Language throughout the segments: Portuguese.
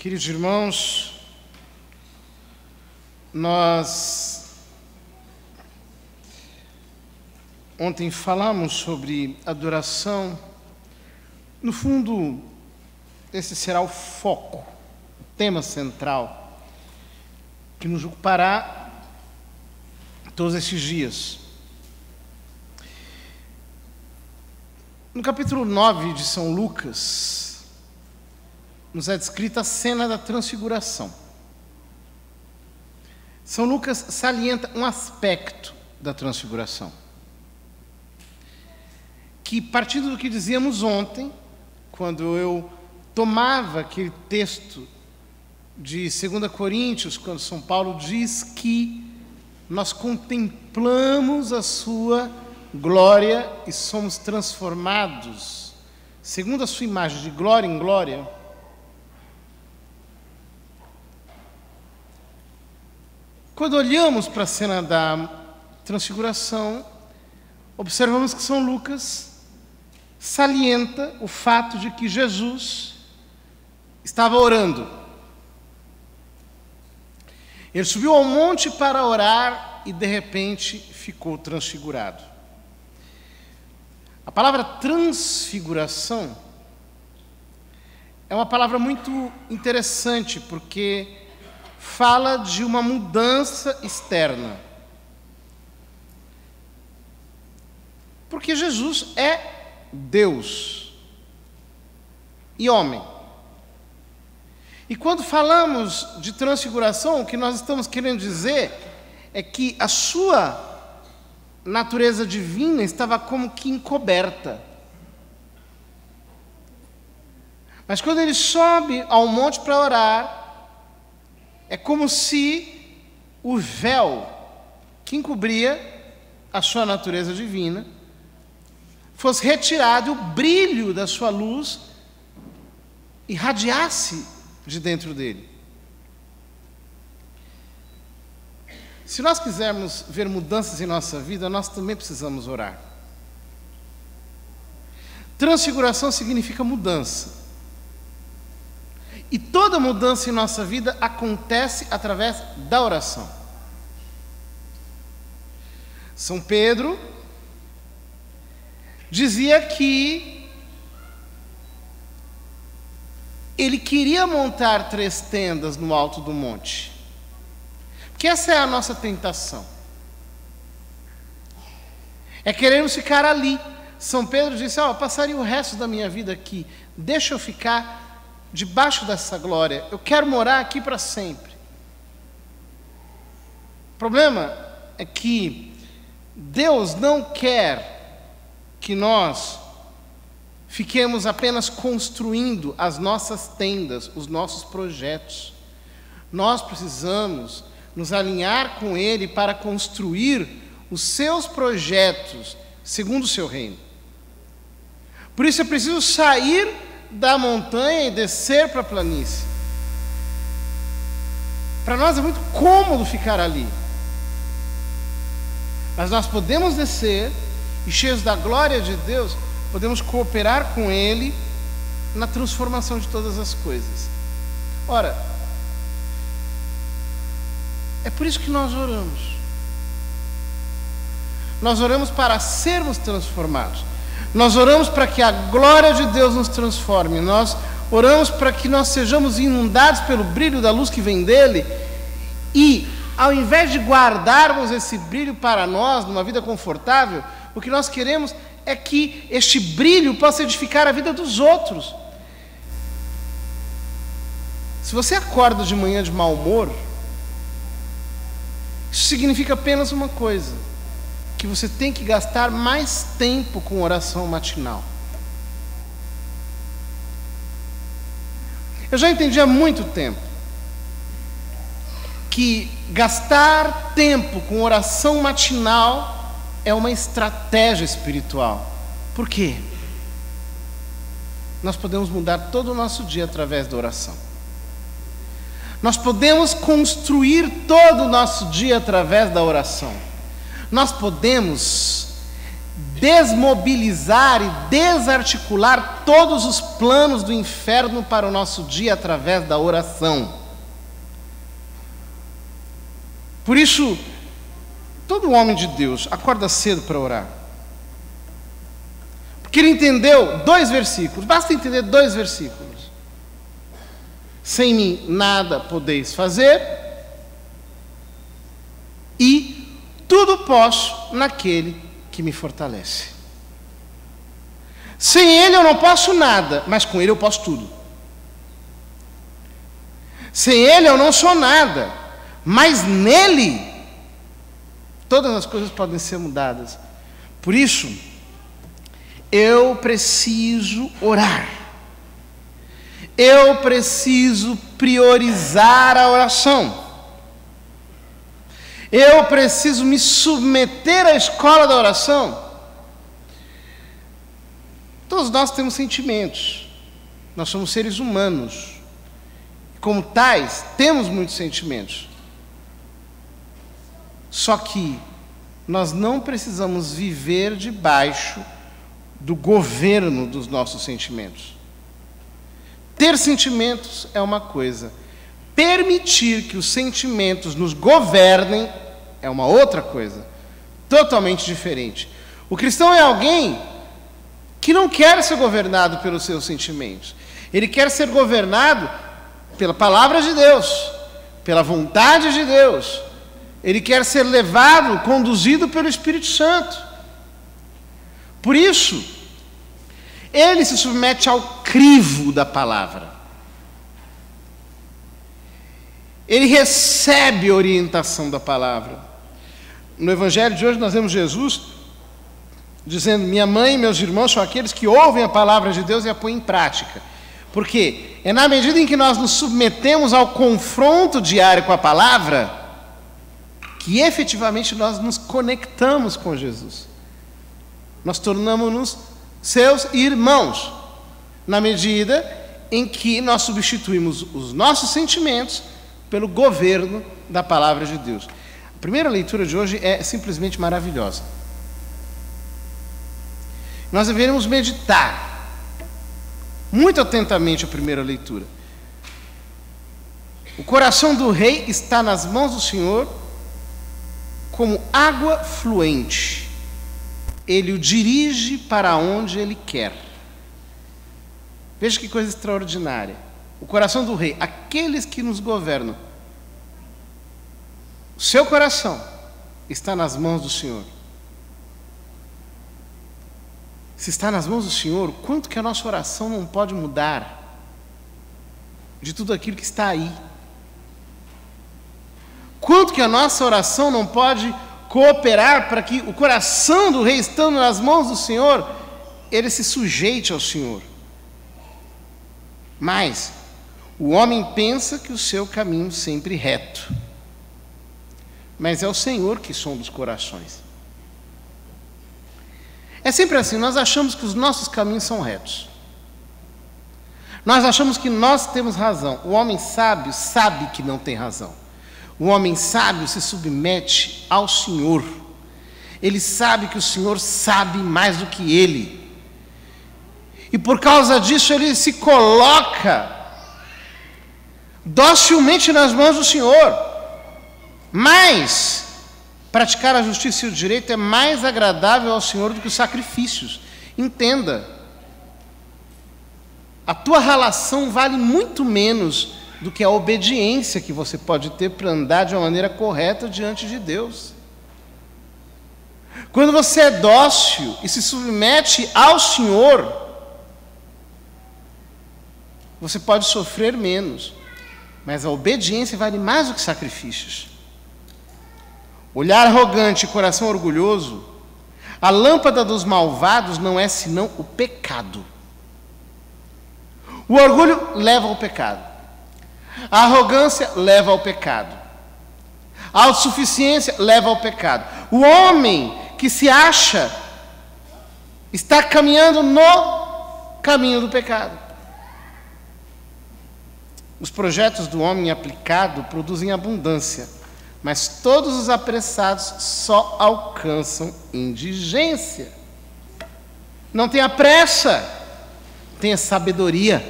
Queridos irmãos, nós ontem falamos sobre adoração. No fundo, esse será o foco, o tema central que nos ocupará todos esses dias. No capítulo 9 de São Lucas, nos é descrita a cena da transfiguração. São Lucas salienta um aspecto da transfiguração, que, partindo do que dizíamos ontem, quando eu tomava aquele texto de 2 Coríntios, quando São Paulo diz que nós contemplamos a sua glória e somos transformados segundo a sua imagem, de glória em glória. Quando olhamos para a cena da transfiguração, observamos que São Lucas salienta o fato de que Jesus estava orando. Ele subiu ao monte para orar e, de repente, ficou transfigurado. A palavra transfiguração é uma palavra muito interessante, porque fala de uma mudança externa. Porque Jesus é Deus e homem. E quando falamos de transfiguração, o que nós estamos querendo dizer é que a sua natureza divina estava como que encoberta. Mas quando ele sobe ao monte para orar, é como se o véu que encobria a sua natureza divina fosse retirado e o brilho da sua luz irradiasse de dentro dele. Se nós quisermos ver mudanças em nossa vida, nós também precisamos orar. Transfiguração significa mudança. E toda mudança em nossa vida acontece através da oração. São Pedro dizia que ele queria montar 3 tendas no alto do monte. Porque essa é a nossa tentação. É querermos ficar ali. São Pedro disse: eu passaria o resto da minha vida aqui. Deixa eu ficar debaixo dessa glória. Eu quero morar aqui para sempre. O problema é que Deus não quer que nós fiquemos apenas construindo as nossas tendas, os nossos projetos. Nós precisamos nos alinhar com Ele para construir os seus projetos segundo o seu reino. Por isso é preciso sair da montanha e descer para a planície. Para nós é muito cômodo ficar ali. Mas nós podemos descer e, cheios da glória de Deus, podemos cooperar com Ele na transformação de todas as coisas. Ora, é por isso que nós oramos. Nós oramos para sermos transformados. Nós oramos para que a glória de Deus nos transforme. Nós oramos para que nós sejamos inundados pelo brilho da luz que vem dEle. E, ao invés de guardarmos esse brilho para nós, numa vida confortável, o que nós queremos é que este brilho possa edificar a vida dos outros. Se você acorda de manhã de mau humor, isso significa apenas uma coisa: que você tem que gastar mais tempo com oração matinal. Eu já entendi há muito tempo que gastar tempo com oração matinal é uma estratégia espiritual. Por quê? Nós podemos mudar todo o nosso dia através da oração. Nós podemos construir todo o nosso dia através da oração. Nós podemos desmobilizar e desarticular todos os planos do inferno para o nosso dia através da oração. Por isso, todo homem de Deus acorda cedo para orar. Porque ele entendeu 2 versículos, basta entender 2 versículos. Sem mim nada podeis fazer, e tudo posso naquele que me fortalece. Sem ele eu não posso nada, mas com ele eu posso tudo. Sem ele eu não sou nada, mas nele todas as coisas podem ser mudadas. Por isso, eu preciso orar. Eu preciso priorizar a oração. Eu preciso me submeter à escola da oração. Todos nós temos sentimentos. Nós somos seres humanos. Como tais, temos muitos sentimentos. Só que nós não precisamos viver debaixo do governo dos nossos sentimentos. Ter sentimentos é uma coisa. Permitir que os sentimentos nos governem é uma outra coisa, totalmente diferente. O cristão é alguém que não quer ser governado pelos seus sentimentos. Ele quer ser governado pela palavra de Deus, pela vontade de Deus. Ele quer ser levado, conduzido pelo Espírito Santo. Por isso, ele se submete ao crivo da palavra. Ele recebe a orientação da palavra. No Evangelho de hoje nós vemos Jesus dizendo: minha mãe e meus irmãos são aqueles que ouvem a palavra de Deus e a põem em prática. Por quê? É na medida em que nós nos submetemos ao confronto diário com a palavra que efetivamente nós nos conectamos com Jesus. Nós tornamos-nos seus irmãos, na medida em que nós substituímos os nossos sentimentos pelo governo da palavra de Deus. A primeira leitura de hoje é simplesmente maravilhosa. Nós deveríamos meditar muito atentamente a primeira leitura. O coração do rei está nas mãos do Senhor como água fluente. Ele o dirige para onde ele quer. Veja que coisa extraordinária. O coração do rei, aqueles que nos governam, o seu coração está nas mãos do Senhor. Se está nas mãos do Senhor, quanto que a nossa oração não pode mudar de tudo aquilo que está aí? Quanto que a nossa oração não pode cooperar para que o coração do rei, estando nas mãos do Senhor, ele se sujeite ao Senhor. Mas o homem pensa que o seu caminho sempre reto, mas é o Senhor que sonda os corações. É sempre assim, nós achamos que os nossos caminhos são retos. Nós achamos que nós temos razão. O homem sábio sabe que não tem razão. O homem sábio se submete ao Senhor. Ele sabe que o Senhor sabe mais do que ele. E por causa disso ele se coloca docilmente nas mãos do Senhor. Mas praticar a justiça e o direito é mais agradável ao Senhor do que os sacrifícios. Entenda, a tua relação vale muito menos do que a obediência que você pode ter para andar de uma maneira correta diante de Deus. Quando você é dócil e se submete ao Senhor, você pode sofrer menos, mas a obediência vale mais do que sacrifícios. Olhar arrogante e coração orgulhoso, a lâmpada dos malvados não é senão o pecado. O orgulho leva ao pecado. A arrogância leva ao pecado. A autossuficiência leva ao pecado. O homem que se acha está caminhando no caminho do pecado. Os projetos do homem aplicado produzem abundância, mas todos os apressados só alcançam indigência. Não tenha pressa, tenha sabedoria.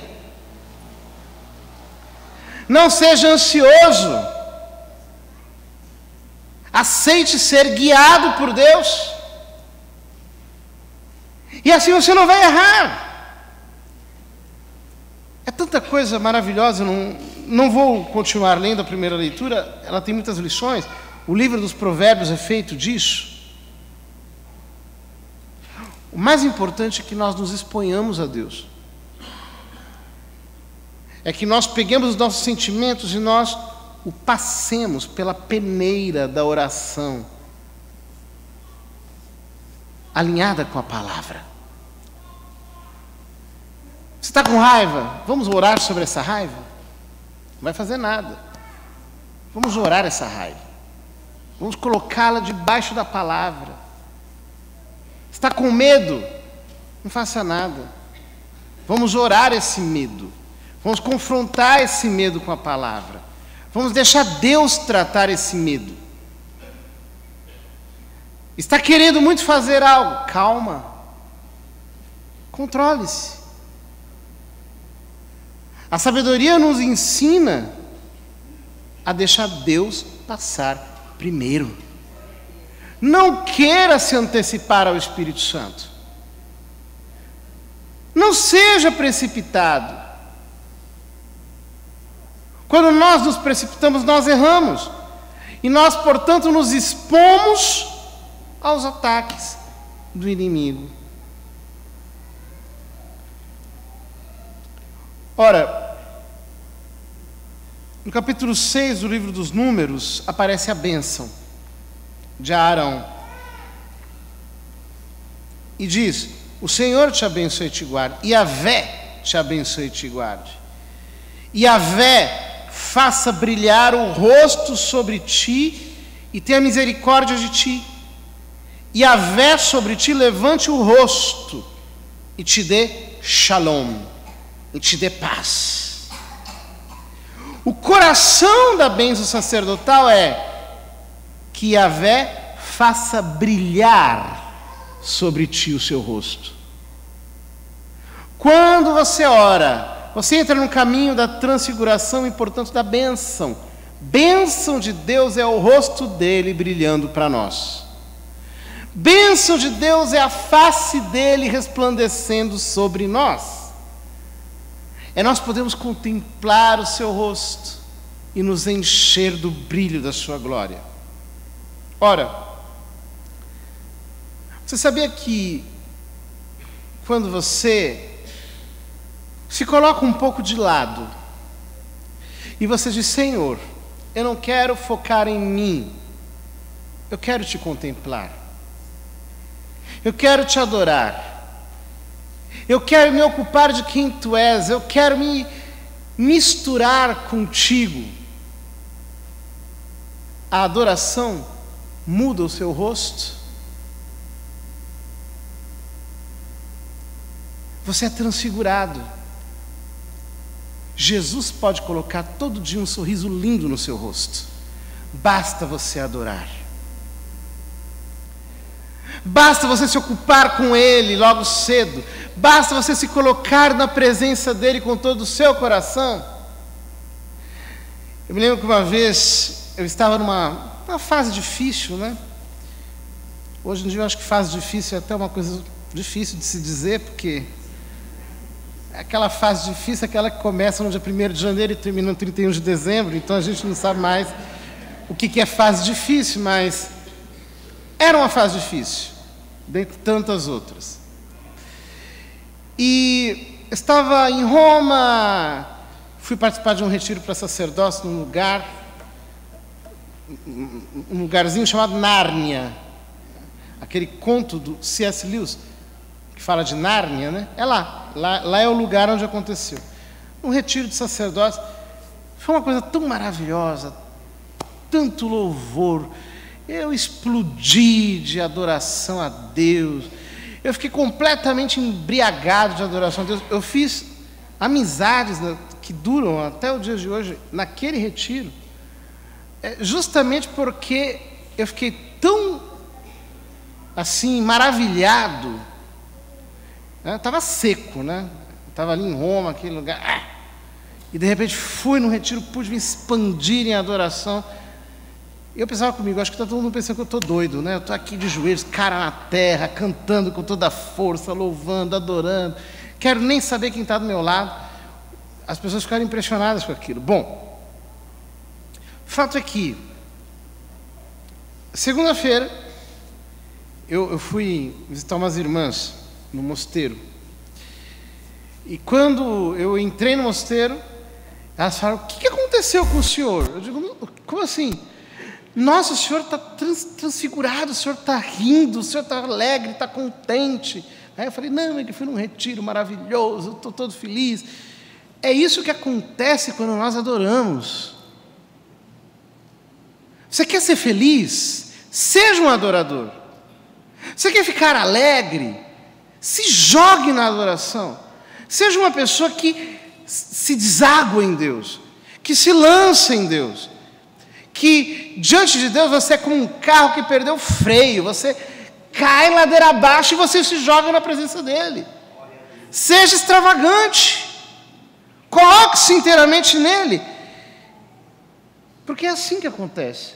Não seja ansioso. Aceite ser guiado por Deus. E assim você não vai errar. É tanta coisa maravilhosa, não vou continuar lendo a primeira leitura, ela tem muitas lições. O livro dos Provérbios é feito disso. O mais importante é que nós nos exponhamos a Deus. É que nós peguemos os nossos sentimentos e nós o passemos pela peneira da oração, alinhada com a palavra. Você está com raiva? Vamos orar sobre essa raiva? Não vai fazer nada. Vamos orar essa raiva. Vamos colocá-la debaixo da palavra. Está com medo? Não faça nada. Vamos orar esse medo. Vamos confrontar esse medo com a palavra. Vamos deixar Deus tratar esse medo. Está querendo muito fazer algo? Calma. Controle-se. A sabedoria nos ensina a deixar Deus passar primeiro. Não queira se antecipar ao Espírito Santo. Não seja precipitado. Quando nós nos precipitamos, nós erramos. E nós, portanto, nos expomos aos ataques do inimigo. Ora, no capítulo 6 do livro dos Números, aparece a bênção de Arão. E diz: o Senhor te abençoe e te guarde. Yahvé te abençoe e te guarde. Yahvé faça brilhar o rosto sobre ti e tenha misericórdia de ti. Yahvé sobre ti levante o rosto e te dê shalom, e te dê paz. O coração da bênção sacerdotal é que Yahvé faça brilhar sobre ti o seu rosto. Quando você ora, você entra no caminho da transfiguração e, portanto, da bênção. Bênção de Deus é o rosto dele brilhando para nós. Bênção de Deus é a face dele resplandecendo sobre nós. Nós podemos contemplar o seu rosto e nos encher do brilho da sua glória. Ora, você sabia que quando você se coloca um pouco de lado e você diz: Senhor, eu não quero focar em mim, eu quero te contemplar, eu quero te adorar, eu quero me ocupar de quem tu és, eu quero me misturar contigo. A adoração muda o seu rosto. Você é transfigurado. Jesus pode colocar todo dia um sorriso lindo no seu rosto. Basta você adorar. Basta você se ocupar com Ele logo cedo. Basta você se colocar na presença dEle com todo o seu coração. Eu me lembro que uma vez eu estava numa fase difícil, né? Hoje em dia eu acho que fase difícil é até uma coisa difícil de se dizer, porque aquela fase difícil é aquela que começa no dia 1º de janeiro e termina no 31 de dezembro, então a gente não sabe mais o que é fase difícil, mas era uma fase difícil, dentre tantas outras. E estava em Roma, fui participar de um retiro para sacerdócio num lugarzinho chamado Nárnia, aquele conto do C.S. Lewis, que fala de Nárnia, né? É lá é o lugar onde aconteceu. Um retiro de sacerdócio. Foi uma coisa tão maravilhosa, tanto louvor. Eu explodi de adoração a Deus. Eu fiquei completamente embriagado de adoração a Deus. Eu fiz amizades, né, que duram até o dia de hoje, naquele retiro, justamente porque eu fiquei tão, assim, maravilhado Estava seco, né? Estava ali em Roma, aquele lugar. E de repente fui no retiro, pude me expandir em adoração. E eu pensava comigo, acho que está todo mundo pensando que eu estou doido, né? Eu estou aqui de joelhos, cara na terra, cantando com toda a força, louvando, adorando. Quero nem saber quem está do meu lado. As pessoas ficaram impressionadas com aquilo. Bom, o fato é que, segunda-feira, eu fui visitar umas irmãs no mosteiro. E quando eu entrei no mosteiro, elas falaram, o que aconteceu com o senhor? Eu digo, como assim? Nossa, o senhor está transfigurado, o senhor está rindo, o senhor está alegre, está contente. Aí eu falei, não, é que fui num retiro maravilhoso, estou todo feliz. É isso que acontece quando nós adoramos. Você quer ser feliz? Seja um adorador. Você quer ficar alegre? Se jogue na adoração. Seja uma pessoa que se deságua em Deus, que se lança em Deus, que diante de Deus você é como um carro que perdeu o freio, você cai ladeira abaixo e você se joga na presença dEle. Seja extravagante, coloque-se inteiramente nele, porque é assim que acontece.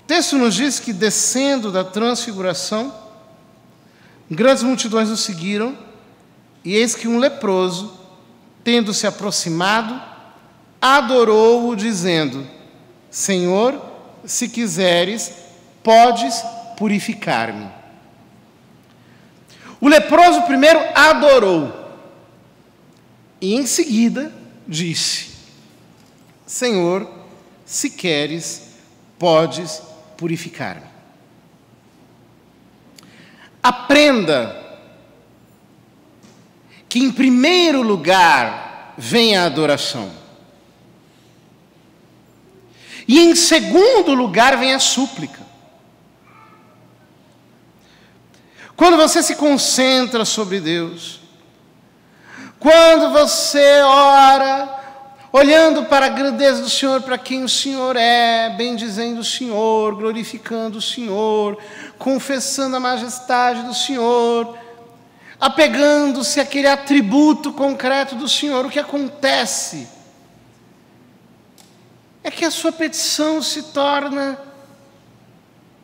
O texto nos diz que descendo da transfiguração, grandes multidões o seguiram, e eis que um leproso, tendo se aproximado, adorou-o, dizendo, Senhor, se quiseres, podes purificar-me. O leproso primeiro adorou, e em seguida disse, Senhor, se queres, podes purificar-me. Aprenda que em primeiro lugar vem a adoração. E em segundo lugar vem a súplica. Quando você se concentra sobre Deus, quando você ora, olhando para a grandeza do Senhor, para quem o Senhor é, bendizendo o Senhor, glorificando o Senhor, confessando a majestade do Senhor, apegando-se àquele atributo concreto do Senhor, o que acontece é que a sua petição se torna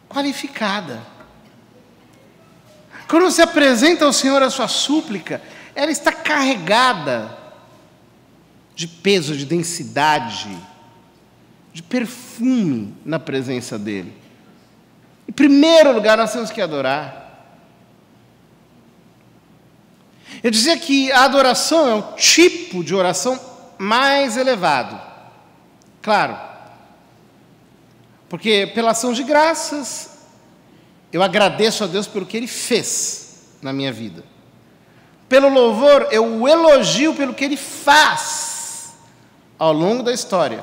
qualificada. Quando você apresenta ao Senhor a sua súplica, ela está carregada de peso, de densidade, de perfume na presença dEle. Em primeiro lugar, nós temos que adorar. Eu dizia que a adoração é o tipo de oração mais elevado. Claro, porque pela ação de graças, eu agradeço a Deus pelo que Ele fez na minha vida. Pelo louvor, eu o elogio pelo que Ele faz ao longo da história.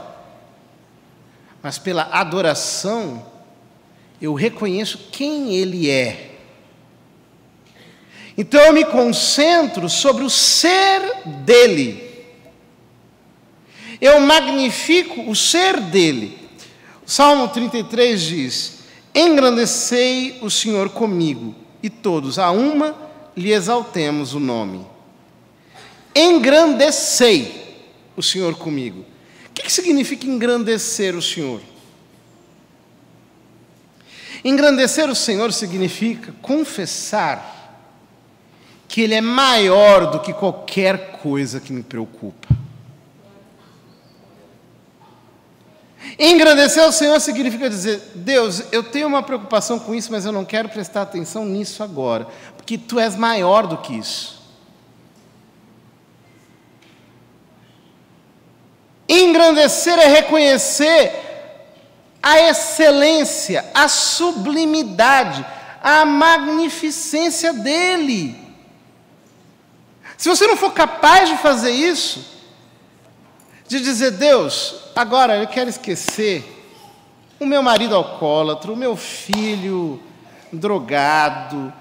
Mas pela adoração, eu reconheço quem Ele é. Então eu me concentro sobre o ser dEle. Eu magnifico o ser dEle. O Salmo 33 diz, engrandecei o Senhor comigo, e todos a uma lhe exaltemos o nome. Engrandecei o Senhor comigo. O que significa engrandecer o Senhor? Engrandecer o Senhor significa confessar que Ele é maior do que qualquer coisa que me preocupa. Engrandecer o Senhor significa dizer, Deus, eu tenho uma preocupação com isso, mas eu não quero prestar atenção nisso agora, porque Tu és maior do que isso. Engrandecer é reconhecer a excelência, a sublimidade, a magnificência dEle. Se você não for capaz de fazer isso, de dizer, Deus, agora eu quero esquecer o meu marido alcoólatra, o meu filho drogado,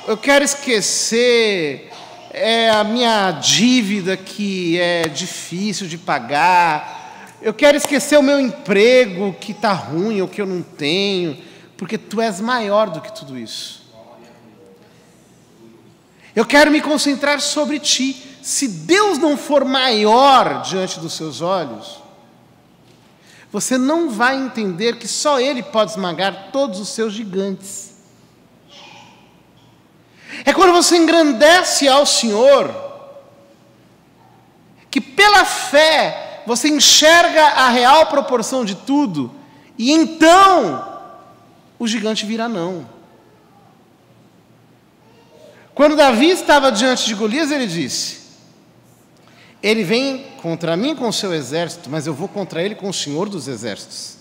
eu quero esquecer a minha dívida que é difícil de pagar, eu quero esquecer o meu emprego que está ruim ou que eu não tenho, porque Tu és maior do que tudo isso. Eu quero me concentrar sobre ti. Se Deus não for maior diante dos seus olhos, você não vai entender que só Ele pode esmagar todos os seus gigantes. É quando você engrandece ao Senhor, que pela fé você enxerga a real proporção de tudo, e então o gigante vira não. Quando Davi estava diante de Golias, ele disse: ele vem contra mim com o seu exército, mas eu vou contra ele com o Senhor dos exércitos.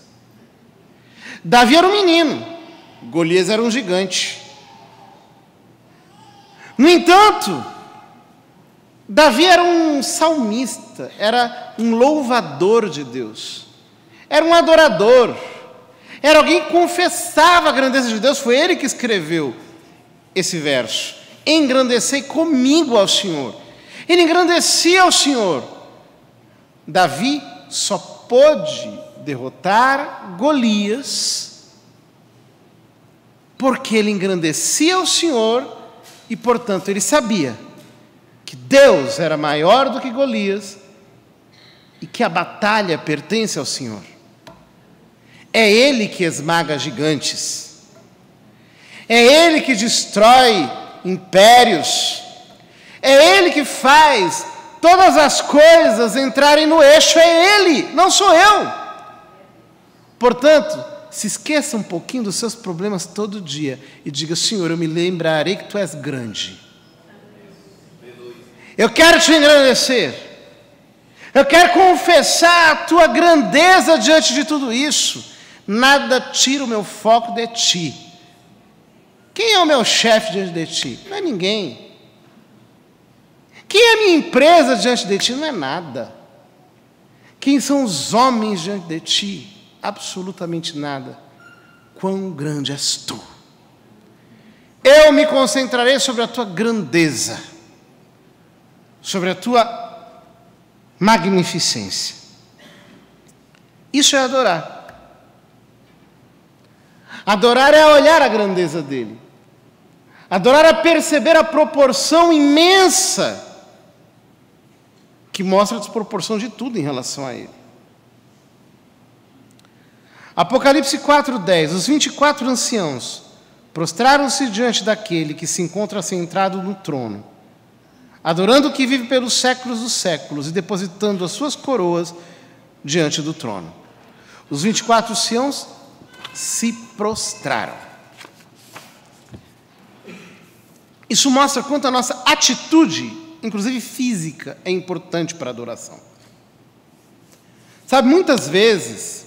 Davi era um menino, Golias era um gigante. No entanto, Davi era um salmista, era um louvador de Deus, era um adorador, era alguém que confessava a grandeza de Deus. Foi ele que escreveu esse verso: engrandecei comigo ao Senhor. Ele engrandecia ao Senhor. Davi só pôde derrotar Golias porque ele engrandecia ao Senhor e, portanto, ele sabia que Deus era maior do que Golias e que a batalha pertence ao Senhor. É Ele que esmaga gigantes. É Ele que destrói impérios. É Ele que faz todas as coisas entrarem no eixo. É Ele, não sou eu. Portanto, se esqueça um pouquinho dos seus problemas todo dia e diga: Senhor, eu me lembrarei que Tu és grande. Eu quero Te engrandecer. Eu quero confessar a Tua grandeza diante de tudo isso. Nada tira o meu foco de Ti. Quem é o meu chefe diante de Ti? Não é ninguém. Quem é a minha empresa diante de Ti? Não é nada. Quem são os homens diante de Ti? Absolutamente nada. Quão grande és Tu. Eu me concentrarei sobre a Tua grandeza, sobre a Tua magnificência. Isso é adorar. Adorar é olhar a grandeza dEle. Adorar é perceber a proporção imensa que mostra a desproporção de tudo em relação a Ele. Apocalipse 4:10. Os 24 anciãos prostraram-se diante daquele que se encontra sentado no trono, adorando o que vive pelos séculos dos séculos e depositando as suas coroas diante do trono. Os 24 anciãos se prostraram. Isso mostra quanto a nossa atitude, inclusive física, é importante para a adoração. Sabe, muitas vezes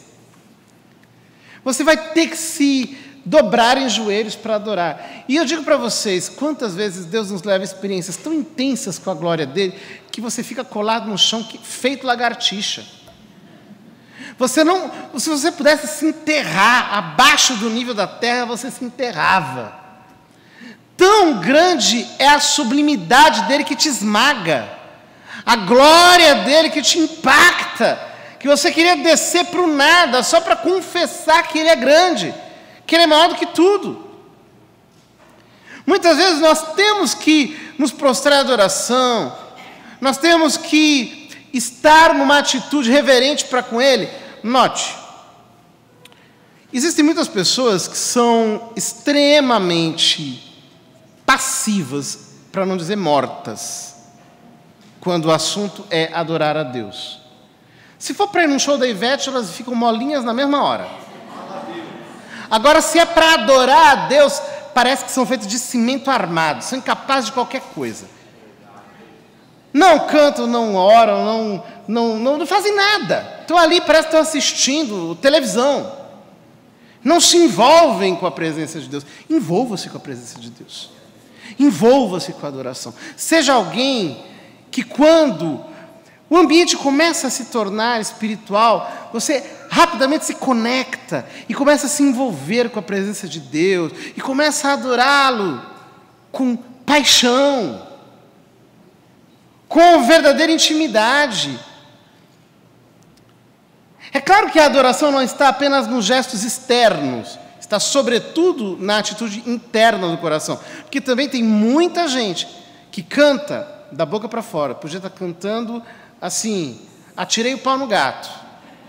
você vai ter que se dobrar em joelhos para adorar. E eu digo para vocês, quantas vezes Deus nos leva a experiências tão intensas com a glória dEle, que você fica colado no chão, feito lagartixa. Se você pudesse se enterrar abaixo do nível da terra, você se enterrava. Tão grande é a sublimidade dEle que te esmaga, a glória dEle que te impacta, que você queria descer para o nada, só para confessar que Ele é grande, que Ele é maior do que tudo. Muitas vezes nós temos que nos prostrar em adoração, nós temos que estar numa atitude reverente para com Ele. Note, existem muitas pessoas que são extremamente passivas, para não dizer mortas, quando o assunto é adorar a Deus. Se for para ir num show da Ivete, elas ficam molinhas na mesma hora. Agora, se é para adorar a Deus, parece que são feitos de cimento armado, são incapazes de qualquer coisa. Não cantam, não oram, não fazem nada. Estão ali, parece que estão assistindo televisão. Não se envolvem com a presença de Deus. Envolva-se com a presença de Deus. Envolva-se com a adoração. Seja alguém que, quando o ambiente começa a se tornar espiritual, você rapidamente se conecta e começa a se envolver com a presença de Deus e começa a adorá-lo com paixão, com verdadeira intimidade. É claro que a adoração não está apenas nos gestos externos, está sobretudo na atitude interna do coração, porque também tem muita gente que canta da boca para fora, podia estar cantando assim, atirei o pau no gato,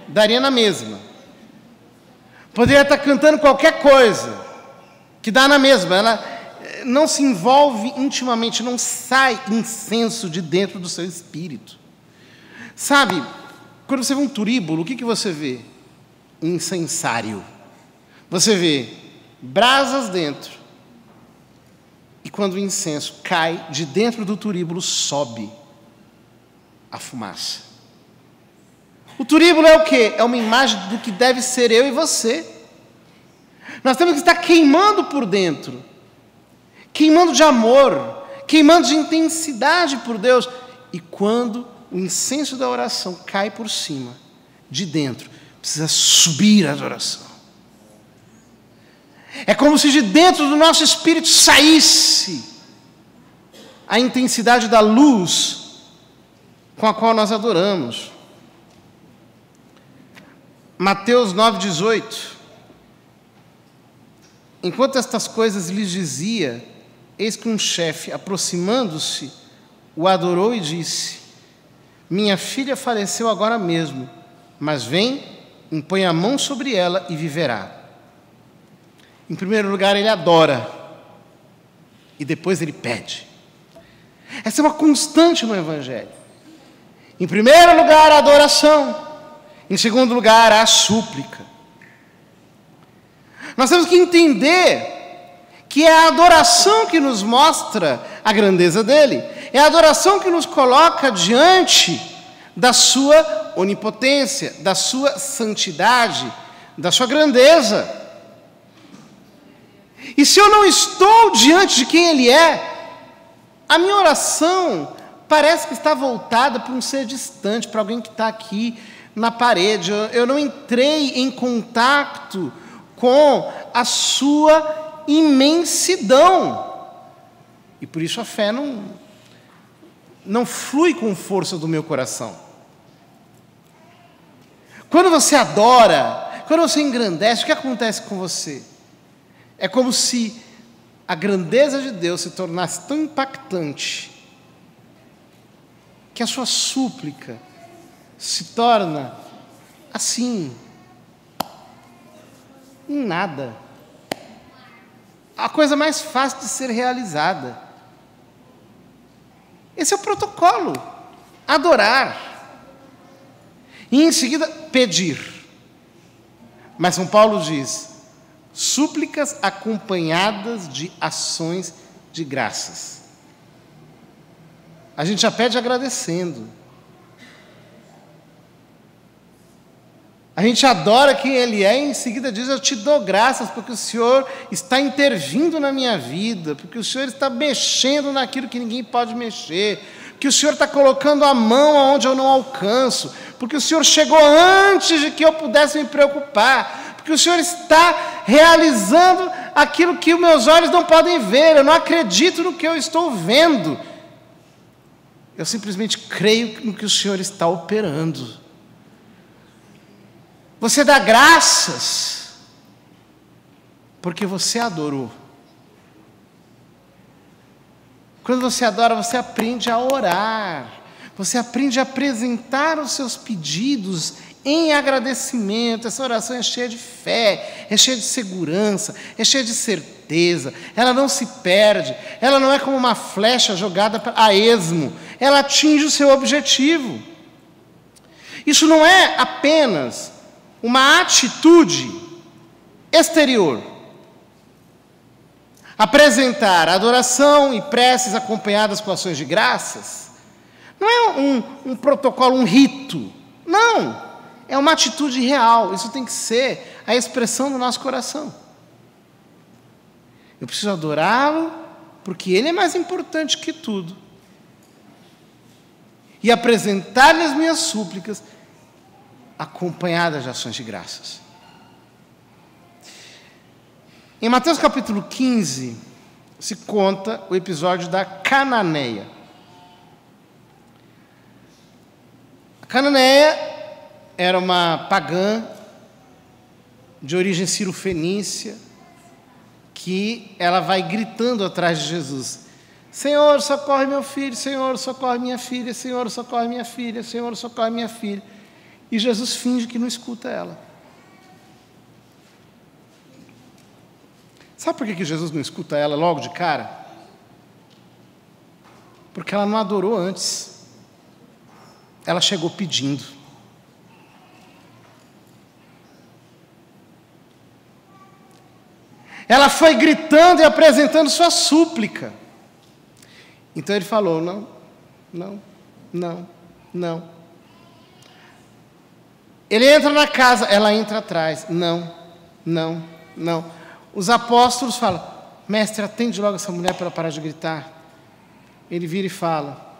daria na mesma. Poderia estar cantando qualquer coisa, que dá na mesma. Ela não se envolve intimamente, não sai incenso de dentro do seu espírito. Sabe, quando você vê um turíbulo, o que você vê? Incensário. Você vê brasas dentro. E quando o incenso cai, de dentro do turíbulo sobe a fumaça. O turíbulo é o quê? É uma imagem do que deve ser eu e você. Nós temos que estar queimando por dentro. Queimando de amor. Queimando de intensidade por Deus. E quando o incenso da oração cai por cima, de dentro, precisa subir a adoração. É como se de dentro do nosso espírito saísse a intensidade da luz com a qual nós adoramos. Mateus 9,18. Enquanto estas coisas lhes dizia, eis que um chefe, aproximando-se, o adorou e disse: minha filha faleceu agora mesmo, mas vem, impõe a mão sobre ela e viverá. Em primeiro lugar, ele adora. E depois ele pede. Essa é uma constante no Evangelho. Em primeiro lugar, a adoração. Em segundo lugar, a súplica. Nós temos que entender que é a adoração que nos mostra a grandeza dele. É a adoração que nos coloca diante da sua onipotência, da sua santidade, da sua grandeza. E se eu não estou diante de quem Ele é, a minha oração parece que está voltada para um ser distante, para alguém que está aqui na parede. Eu não entrei em contato com a sua imensidão. E por isso a fé não flui com força do meu coração. Quando você adora, quando você engrandece, o que acontece com você? É como se a grandeza de Deus se tornasse tão impactante que a sua súplica se torna assim, em nada. A coisa mais fácil de ser realizada. Esse é o protocolo. Adorar. E em seguida, pedir. Mas São Paulo diz: súplicas acompanhadas de ações de graças. A gente já pede agradecendo. A gente adora quem Ele é e em seguida diz: eu te dou graças porque o Senhor está intervindo na minha vida, porque o Senhor está mexendo naquilo que ninguém pode mexer, porque o Senhor está colocando a mão aonde eu não alcanço, porque o Senhor chegou antes de que eu pudesse me preocupar, porque o Senhor está realizando aquilo que os meus olhos não podem ver. Eu não acredito no que eu estou vendo. Eu simplesmente creio no que o Senhor está operando. Você dá graças porque você adorou. Quando você adora, você aprende a orar. Você aprende a apresentar os seus pedidos em agradecimento. Essa oração é cheia de fé, é cheia de segurança, é cheia de certeza. Ela não se perde, ela não é como uma flecha jogada a esmo. Ela atinge o seu objetivo. Isso não é apenas uma atitude exterior. Apresentar adoração e preces acompanhadas com ações de graças não é um protocolo, um rito. Não, é uma atitude real. Isso tem que ser a expressão do nosso coração. Eu preciso adorá-lo porque Ele é mais importante que tudo. E apresentar-lhe as minhas súplicas acompanhadas de ações de graças. Em Mateus capítulo 15, se conta o episódio da Cananeia. A Cananeia era uma pagã de origem cirofenícia, que ela vai gritando atrás de Jesus: Senhor, socorre meu filho, Senhor, socorre minha filha, Senhor, socorre minha filha, Senhor, socorre minha filha. E Jesus finge que não escuta ela. Sabe por que Jesus não escuta ela logo de cara? Porque ela não adorou antes. Ela chegou pedindo. Ela foi gritando e apresentando sua súplica. Então ele falou, não, não, não, não. Ele entra na casa, ela entra atrás. Não, não, não. Os apóstolos falam, mestre, atende logo essa mulher para ela parar de gritar. Ele vira e fala,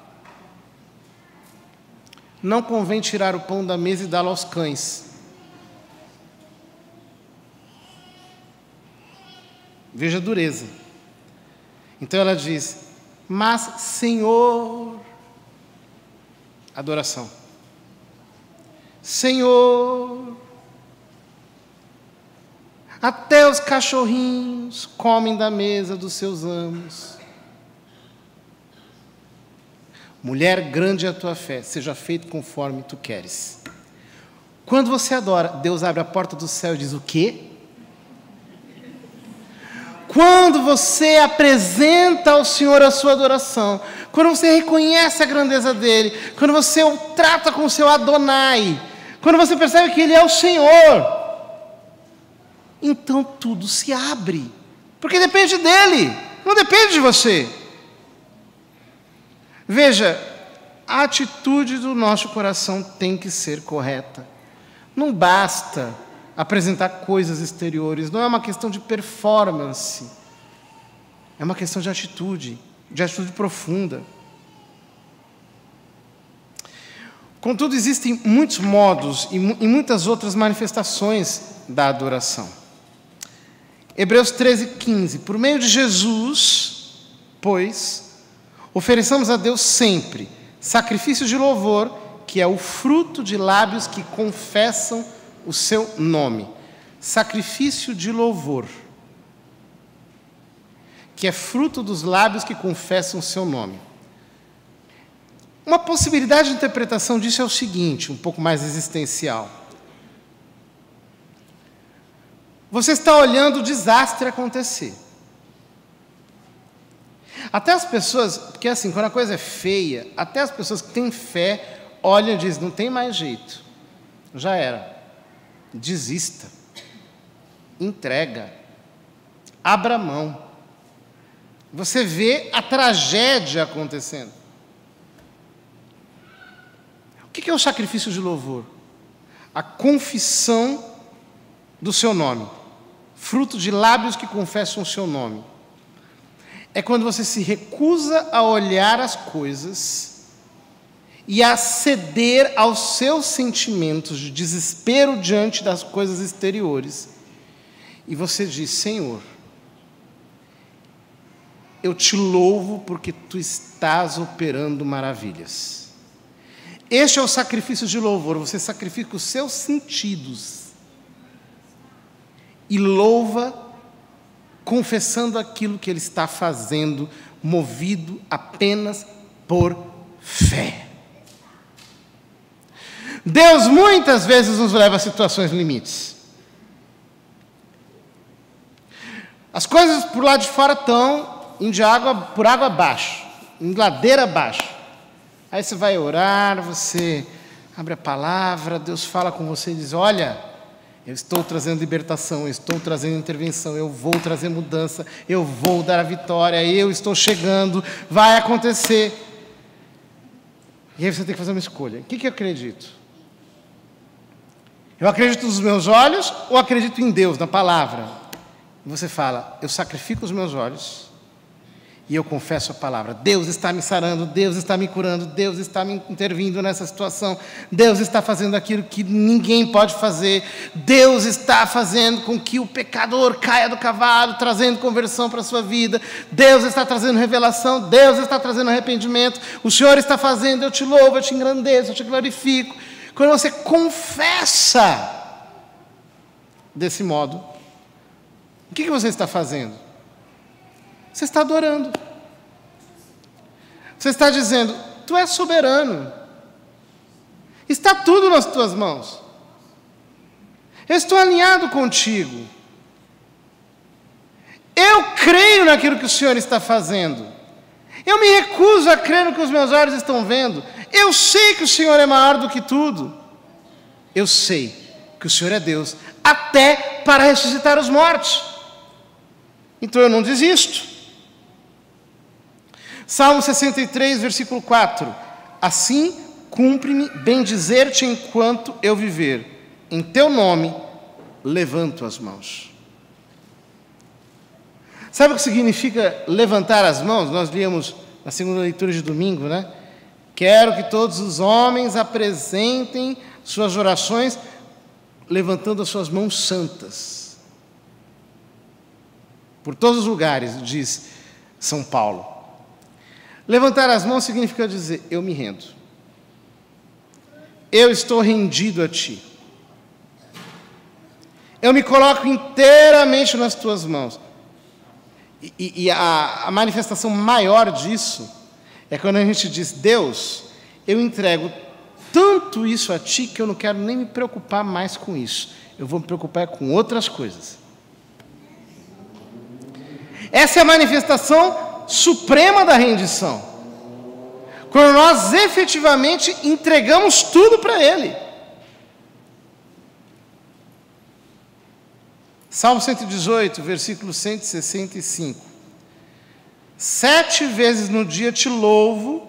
não convém tirar o pão da mesa e dá-lo aos cães. Veja a dureza. Então ela diz, mas Senhor, adoração. Senhor, até os cachorrinhos comem da mesa dos seus amos. Mulher, grande é a tua fé, seja feito conforme tu queres. Quando você adora, Deus abre a porta do céu e diz o quê? Quando você apresenta ao Senhor a sua adoração, quando você reconhece a grandeza dEle, quando você o trata com o seu Adonai, quando você percebe que Ele é o Senhor, então tudo se abre, porque depende dEle, não depende de você. Veja, a atitude do nosso coração tem que ser correta. Não basta apresentar coisas exteriores, não é uma questão de performance, é uma questão de atitude profunda. Contudo, existem muitos modos e muitas outras manifestações da adoração. Hebreus 13:15, por meio de Jesus, pois, ofereçamos a Deus sempre sacrifício de louvor, que é o fruto de lábios que confessam o seu nome. Sacrifício de louvor, que é fruto dos lábios que confessam o seu nome. Uma possibilidade de interpretação disso é o seguinte, um pouco mais existencial. Você está olhando o desastre acontecer. Até as pessoas, porque assim, quando a coisa é feia, até as pessoas que têm fé olham e dizem, não tem mais jeito, já era. Desista, entrega, abra mão. Você vê a tragédia acontecendo. O que é o sacrifício de louvor? A confissão do seu nome, fruto de lábios que confessam o seu nome. É quando você se recusa a olhar as coisas e a ceder aos seus sentimentos de desespero diante das coisas exteriores. E você diz, Senhor, eu te louvo porque tu estás operando maravilhas. Este é o sacrifício de louvor, você sacrifica os seus sentidos e louva confessando aquilo que Ele está fazendo, movido apenas por fé. Deus muitas vezes nos leva a situações limites. As coisas por lá de fora estão indo por água abaixo, em ladeira abaixo. Aí você vai orar, você abre a palavra, Deus fala com você e diz, olha, eu estou trazendo libertação, eu estou trazendo intervenção, eu vou trazer mudança, eu vou dar a vitória, eu estou chegando, vai acontecer. E aí você tem que fazer uma escolha. O que eu acredito? Eu acredito nos meus olhos ou acredito em Deus, na palavra? E você fala, eu sacrifico os meus olhos e eu confesso a palavra. Deus está me sarando, Deus está me curando, Deus está me intervindo nessa situação, Deus está fazendo aquilo que ninguém pode fazer, Deus está fazendo com que o pecador caia do cavalo, trazendo conversão para a sua vida, Deus está trazendo revelação, Deus está trazendo arrependimento, o Senhor está fazendo, eu te louvo, eu te engrandeço, eu te glorifico. Quando você confessa desse modo, o que você está fazendo? Você está adorando. Você está dizendo, tu és soberano. Está tudo nas tuas mãos. Eu estou alinhado contigo. Eu creio naquilo que o Senhor está fazendo. Eu me recuso a crer no que os meus olhos estão vendo. Eu sei que o Senhor é maior do que tudo. Eu sei que o Senhor é Deus, até para ressuscitar os mortos. Então eu não desisto. Salmo 63, versículo 4. Assim cumpre-me bendizer-te enquanto eu viver. Em teu nome levanto as mãos. Sabe o que significa levantar as mãos? Nós líamos na segunda leitura de domingo, né? Quero que todos os homens apresentem suas orações levantando as suas mãos santas. Por todos os lugares, diz São Paulo. Levantar as mãos significa dizer, eu me rendo. Eu estou rendido a ti. Eu me coloco inteiramente nas tuas mãos. E a manifestação maior disso é quando a gente diz, Deus, eu entrego tanto isso a ti que eu não quero nem me preocupar mais com isso. Eu vou me preocupar com outras coisas. Essa é a manifestação suprema da rendição. Quando nós efetivamente entregamos tudo para Ele. Salmo 118, versículo 165. 7 vezes no dia te louvo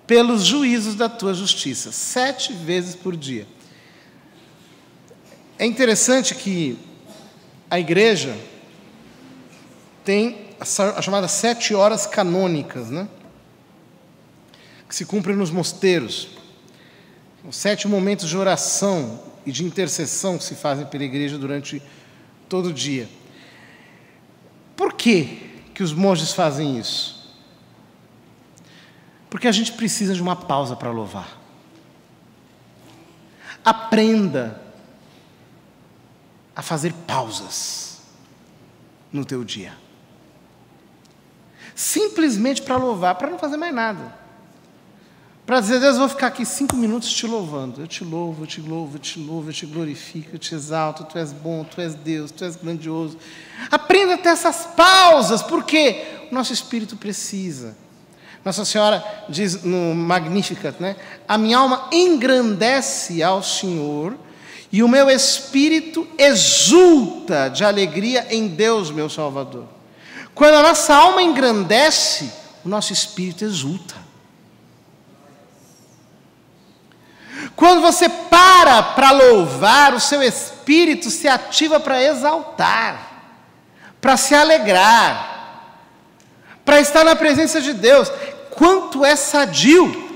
pelos juízos da tua justiça. 7 vezes por dia. É interessante que a igreja tem as chamadas 7 horas canônicas, né? Que se cumprem nos mosteiros. Os 7 momentos de oração e de intercessão que se fazem pela igreja durante todo dia. Por que os monges fazem isso? Porque a gente precisa de uma pausa para louvar. Aprenda a fazer pausas no teu dia. Simplesmente para louvar, para não fazer mais nada. Para dizer, Deus, eu vou ficar aqui 5 minutos te louvando. Eu te louvo, eu te louvo, eu te louvo, eu te glorifico, eu te exalto. Tu és bom, tu és Deus, tu és grandioso. Aprenda a ter essas pausas, porque o nosso espírito precisa. Nossa Senhora diz no Magnificat, né? A minha alma engrandece ao Senhor e o meu espírito exulta de alegria em Deus, meu Salvador. Quando a nossa alma engrandece, o nosso espírito exulta. Quando você para louvar, o seu espírito se ativa para exaltar, para se alegrar, para estar na presença de Deus. Quanto é sadio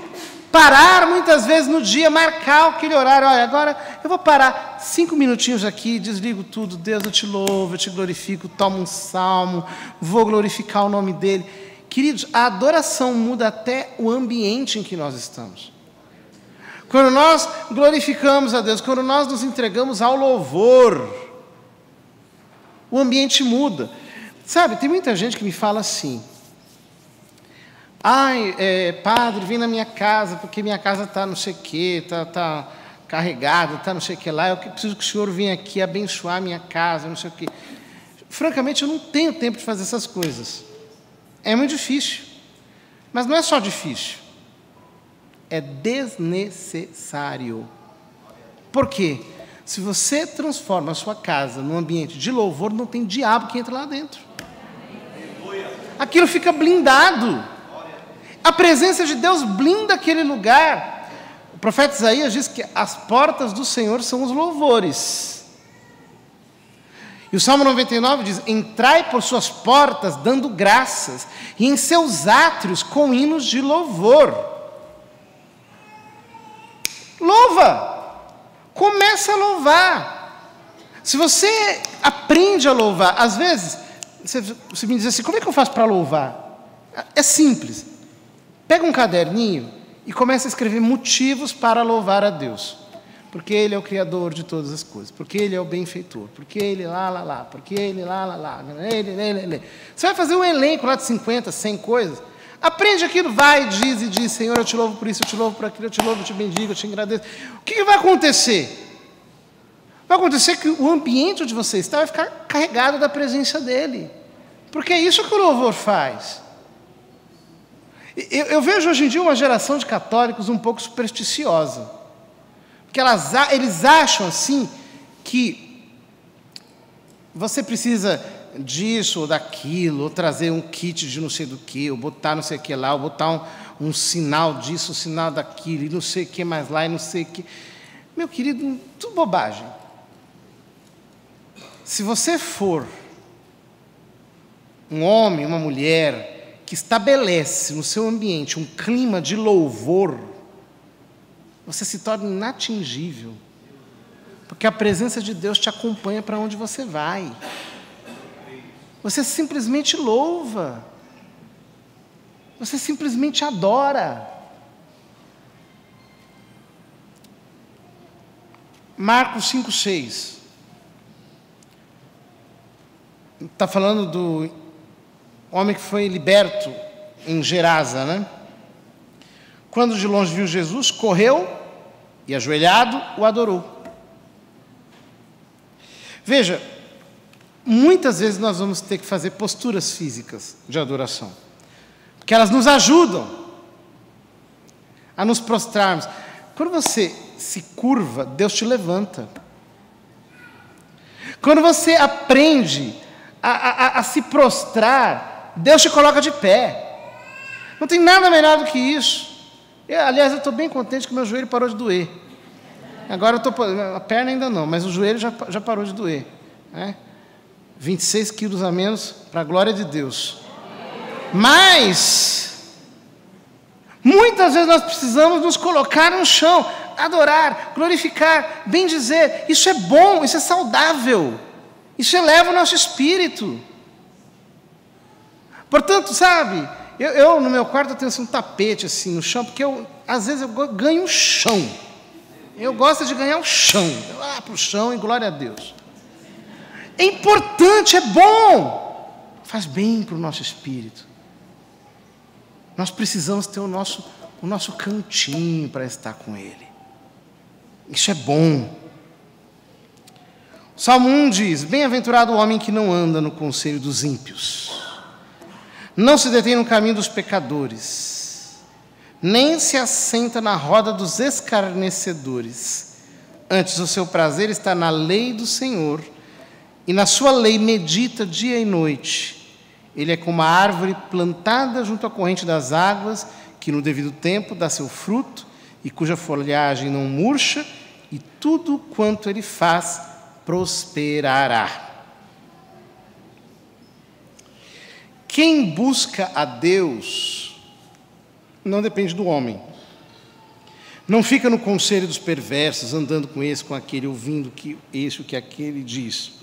parar muitas vezes no dia, marcar aquele horário. Olha, agora eu vou parar 5 minutinhos aqui, desligo tudo. Deus, eu te louvo, eu te glorifico, tomo um salmo, vou glorificar o nome dEle. Queridos, a adoração muda até o ambiente em que nós estamos. Quando nós glorificamos a Deus, quando nós nos entregamos ao louvor, o ambiente muda. Sabe, tem muita gente que me fala assim, padre, vem na minha casa, porque minha casa está não sei o quê, está carregada, está não sei o que lá, eu preciso que o senhor venha aqui abençoar a minha casa, não sei o quê. Francamente, eu não tenho tempo de fazer essas coisas. É muito difícil. Mas não é só difícil. É desnecessário. Por quê? Se você transforma a sua casa num ambiente de louvor, não tem diabo que entra lá dentro. Aquilo fica blindado. A presença de Deus blinda aquele lugar. O profeta Isaías diz que as portas do Senhor são os louvores. E o Salmo 99 diz, entrai por suas portas dando graças, e em seus átrios com hinos de louvor. Louva, começa a louvar. Se você aprende a louvar, às vezes, você me diz assim, como é que eu faço para louvar? É simples, pega um caderninho e começa a escrever motivos para louvar a Deus. Porque Ele é o Criador de todas as coisas, porque Ele é o benfeitor, porque Ele porque Ele Ele. Você vai fazer um elenco lá de 50, 100 coisas, Aprende aquilo, vai, diz e diz, Senhor, eu te louvo por isso, eu te louvo por aquilo, eu te louvo, eu te bendigo, eu te agradeço. O que vai acontecer? Vai acontecer que o ambiente onde você está vai ficar carregado da presença dEle. Porque é isso que o louvor faz. Eu vejo hoje em dia uma geração de católicos um pouco supersticiosa. Porque eles acham assim que você precisa disso ou daquilo, ou trazer um kit de não sei do que, ou botar não sei o que lá, ou botar um sinal disso, um sinal daquilo, e não sei o que mais lá, e não sei o que. Meu querido, tudo bobagem. Se você for um homem, uma mulher, que estabelece no seu ambiente um clima de louvor, você se torna inatingível. Porque a presença de Deus te acompanha para onde você vai. Você simplesmente louva. Você simplesmente adora. Marcos 5,6. Está falando do homem que foi liberto em Gerasa, né? Quando de longe viu Jesus, correu e, ajoelhado, o adorou. Veja, muitas vezes nós vamos ter que fazer posturas físicas de adoração, porque elas nos ajudam a nos prostrarmos. Quando você se curva, Deus te levanta. Quando você aprende a se prostrar, Deus te coloca de pé. Não tem nada melhor do que isso. Aliás, eu estou bem contente que meu joelho parou de doer. Agora a perna ainda não, mas o joelho já parou de doer, né? 26 quilos a menos, para a glória de Deus. Mas muitas vezes nós precisamos nos colocar no chão, adorar, glorificar, bendizer. Isso é bom, isso é saudável, isso eleva o nosso espírito. Portanto, sabe, eu no meu quarto eu tenho assim, um tapete assim no chão, porque às vezes eu ganho um chão. Eu gosto de ganhar o chão, lá para o chão e glória a Deus. É importante, é bom, faz bem para o nosso espírito. Nós precisamos ter o nosso cantinho para estar com Ele. Isso é bom. O Salmo 1 diz: bem-aventurado o homem que não anda no conselho dos ímpios, não se detém no caminho dos pecadores, nem se assenta na roda dos escarnecedores. Antes, o seu prazer está na lei do Senhor, e na sua lei medita dia e noite. Ele é como a árvore plantada junto à corrente das águas, que no devido tempo dá seu fruto, e cuja folhagem não murcha, e tudo quanto ele faz prosperará. Quem busca a Deus não depende do homem. Não fica no conselho dos perversos, andando com esse, com aquele, ouvindo que esse, o que aquele diz.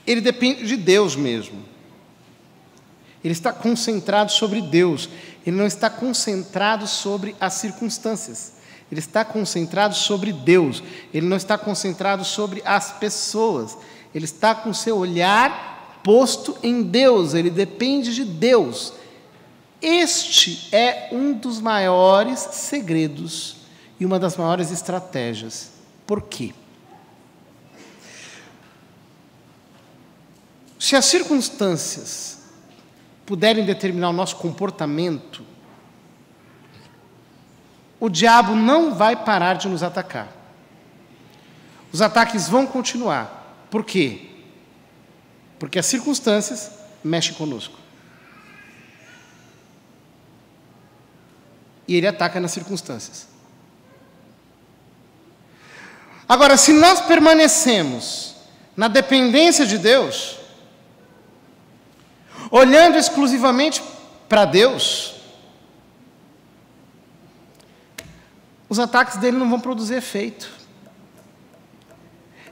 Ele depende de Deus mesmo. Ele está concentrado sobre Deus. Ele não está concentrado sobre as circunstâncias. Ele está concentrado sobre Deus. Ele não está concentrado sobre as pessoas. Ele está com seu olhar posto em Deus. Ele depende de Deus. Este é um dos maiores segredos e uma das maiores estratégias. Por quê? Se as circunstâncias puderem determinar o nosso comportamento, o diabo não vai parar de nos atacar. Os ataques vão continuar. Por quê? Porque as circunstâncias mexem conosco. E ele ataca nas circunstâncias. Agora, se nós permanecemos na dependência de Deus, olhando exclusivamente para Deus, os ataques dele não vão produzir efeito.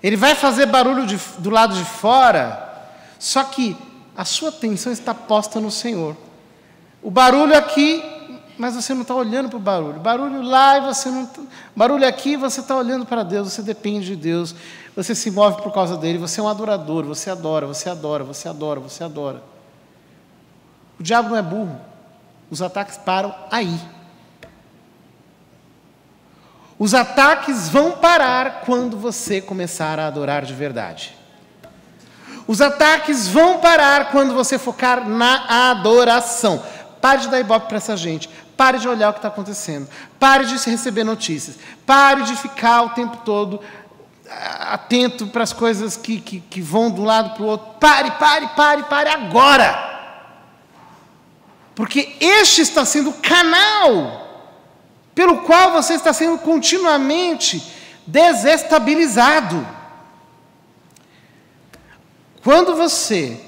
Ele vai fazer barulho do lado de fora, só que a sua atenção está posta no Senhor. O barulho aqui, mas você não está olhando para o barulho. Barulho lá e você não... Barulho aqui, você está olhando para Deus, você depende de Deus, você se move por causa dele, você é um adorador, você adora, você adora, você adora, você adora. O diabo não é burro. Os ataques param aí. Os ataques vão parar quando você começar a adorar de verdade. Os ataques vão parar quando você focar na adoração. Pare de dar ibope para essa gente. Pare de olhar o que está acontecendo. Pare de receber notícias. Pare de ficar o tempo todo atento para as coisas que vão de um lado para o outro. Pare agora. Porque este está sendo o canal pelo qual você está sendo continuamente desestabilizado. Quando você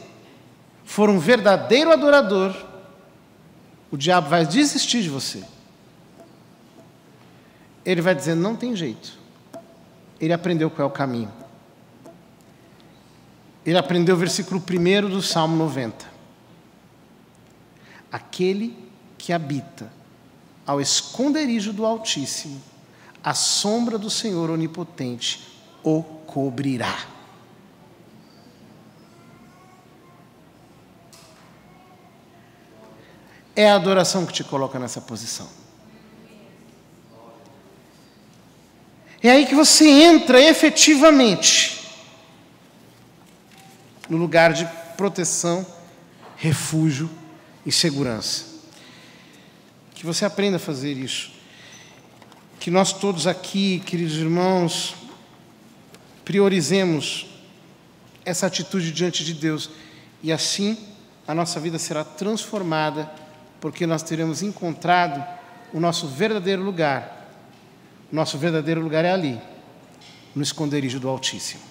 for um verdadeiro adorador, o diabo vai desistir de você. Ele vai dizer, não tem jeito. Ele aprendeu qual é o caminho. Ele aprendeu o versículo 1 do Salmo 90. Aquele que habita ao esconderijo do Altíssimo, a sombra do Senhor Onipotente o cobrirá. É a adoração que te coloca nessa posição. É aí que você entra efetivamente no lugar de proteção, refúgio e segurança. Que você aprenda a fazer isso. Que nós todos aqui, queridos irmãos, priorizemos essa atitude diante de Deus. E assim a nossa vida será transformada, porque nós teremos encontrado o nosso verdadeiro lugar. O nosso verdadeiro lugar é ali, no esconderijo do Altíssimo.